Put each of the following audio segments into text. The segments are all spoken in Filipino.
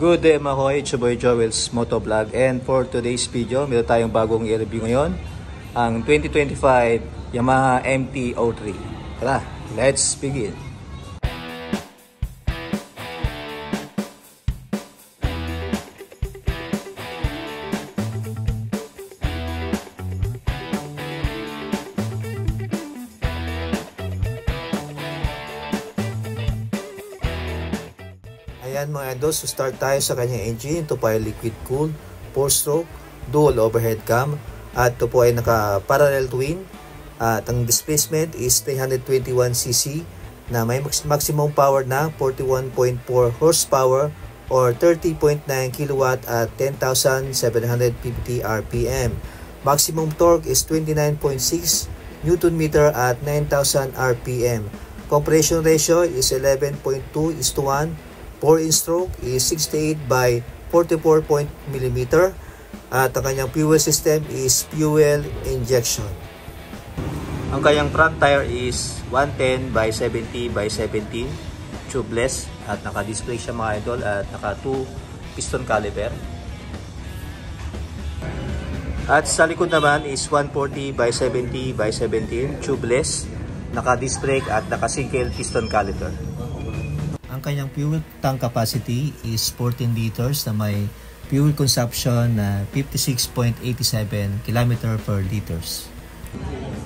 Good day mga koy, it's your boy Joel's Motovlog, and for today's video, meron tayong bagong i-review ngayon, ang 2025 Yamaha MT-03. Tara, let's begin! Ayan mga idol, so start tayo sa kanyang engine. Ito po ay liquid cooled, 4-stroke, dual overhead cam, at ito po ay naka parallel twin, at ang displacement is 321cc na may maximum power na 41.4 horsepower or 30.9 kW at 10,750 RPM. Maximum torque is 29.6 Nm at 9,000 RPM. Compression ratio is 11.2:1. 4-inch stroke is 68 by 44 mm, at ang kanyang fuel system is fuel injection. Ang kanyang front tire is 110 by 70 by 17 tubeless, at naka-display siya mga idol, at naka 2 piston caliper. At sa likod naman is 140 by 70 by 17 tubeless, naka-disc brake at naka-single piston caliper. Ang kanyang fuel tank capacity is 14 liters na may fuel consumption na 56.87 km per liters.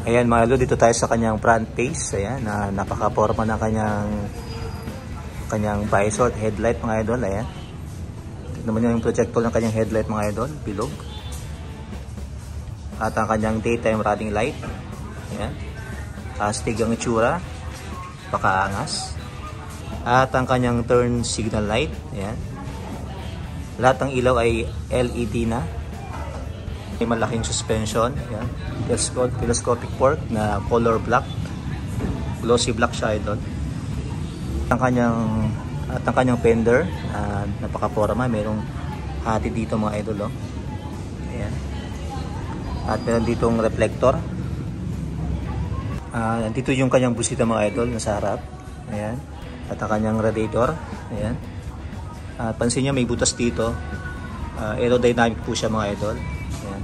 Ayan mga idol, dito tayo sa kanyang front face. Ayan, na napaka-forma ng kanyang visor headlight mga idol. Ayan. Tignan mo yung projector ng kanyang headlight mga idol, bilog. At ang kanyang daytime running light. Ayan. Astig ang itsura, pakaangas. At ang kanyang turn signal light, ayan. Lahat ng ilaw ay LED na. May malaking suspension, ayan. Telescopic fork na color black. Glossy black siya idol. Ang kanyang fender, napaka-forma, mayroong hati dito mga idol, oh. Ayan. At meron ditong reflector. Dito yung kanyang busita mga idol, nasa harap. Ayan. At ang kanyang radiator, ayan. At pansin nyo, may butas dito. Aerodynamic po siya mga idol. Ayan.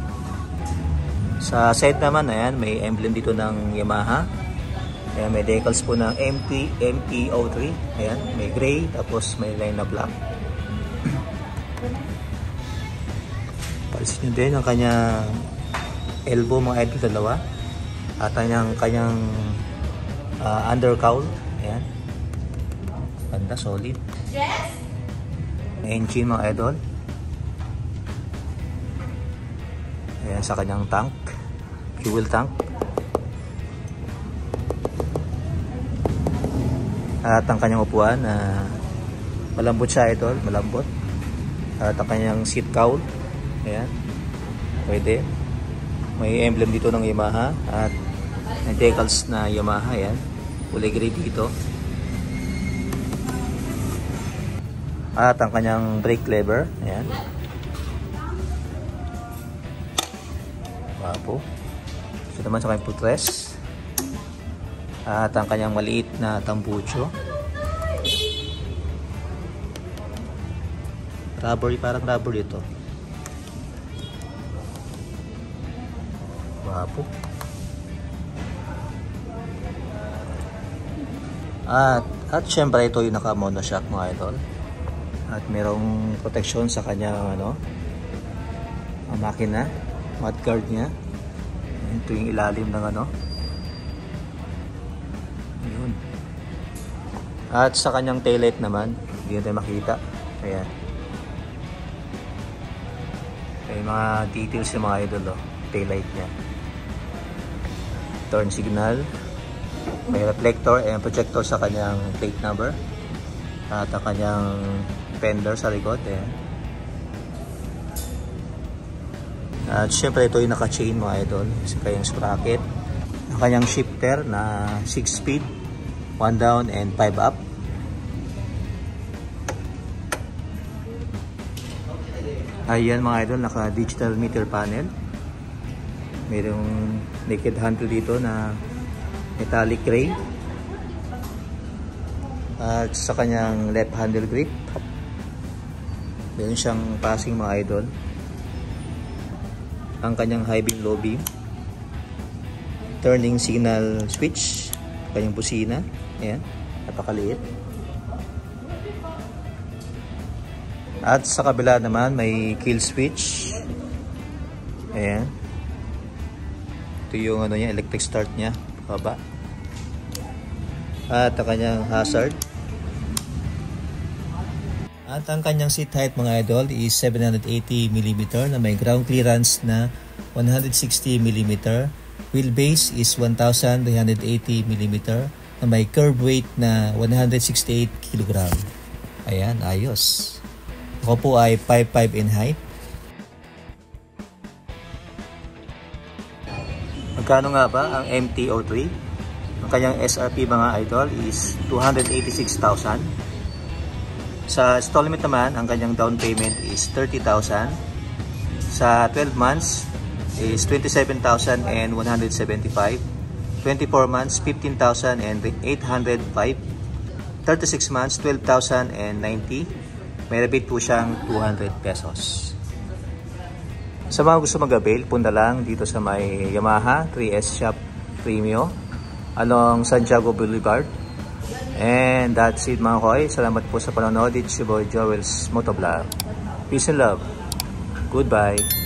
Sa side naman, ayan, may emblem dito ng Yamaha. Ayan, may decals po ng MT-03. Ayan, may gray, tapos may line na black. Pansin nyo din ang kanyang elbow mga idol, dalawa. At ang kanyang undercowl, ayan. Ganda, solid. Yes. Engine mga idol. Ayan, sa kanyang tank, fuel tank. At ang kanyang upuan, malambot siya idol, malambot. At ang kanyang seat cowl, ayan, pwede. May emblem dito ng Yamaha at may decals na Yamaha, ayan, kulay gray dito. At ang kanyang brake lever, ayan. Wapo. So naman sa kanyang footrest. At ang kanyang maliit na tambucho. Rubber, parang rubber ito. Wapo. At syempre ito yung naka-monoshock mga idol. At merong protection sa kanyang ang makina, mudguard niya. Ito yung ilalim ng Ayun. At sa kanyang taillight naman, hindi natin makita. Ayan. May mga details yung mga idol, oh. Taillight niya. Turn signal. May reflector and projector sa kanyang plate number. At ang kanyang fender sa likod, ayan. At syempre ito yung naka-chain mga idol, sa kanyang sprocket. Ang kanyang shifter na 6-speed, 1 down and 5 up. Ayan mga idol, naka-digital meter panel. Mayroong naked handle dito na metallic gray. At sa kanyang left handle grip, Meron siyang passing mga idol. Ang kanyang high beam, low beam. Turning signal switch. Kanyang busina. Ayan. Napakaliit. At sa kabila naman may kill switch. Ayan. Ito yung ano niya, electric start niya. Baba. At ang kanyang hazard. At ang kanyang seat height mga idol is 780mm na may ground clearance na 160mm. Wheelbase is 1380mm na may curb weight na 168kg. Ayan, ayos. Ako po ay 5'5" in height. Magkano nga ba ang MT-03? Ang kanyang SRP mga idol is 286,000. Sa installment naman, ang kanyang down payment is 30,000. Sa 12 months is 27,175. 24 months, 15,805. 36 months, 12,090. May rebate po siyang 200 pesos. Sa mga gusto mag-avail, punta lang dito sa may Yamaha 3S Shop Premio along Santiago Boulevard. And that's it mga koy. Salamat po sa panonood. It's your boy Joel's Motovlog. Peace and love. Goodbye.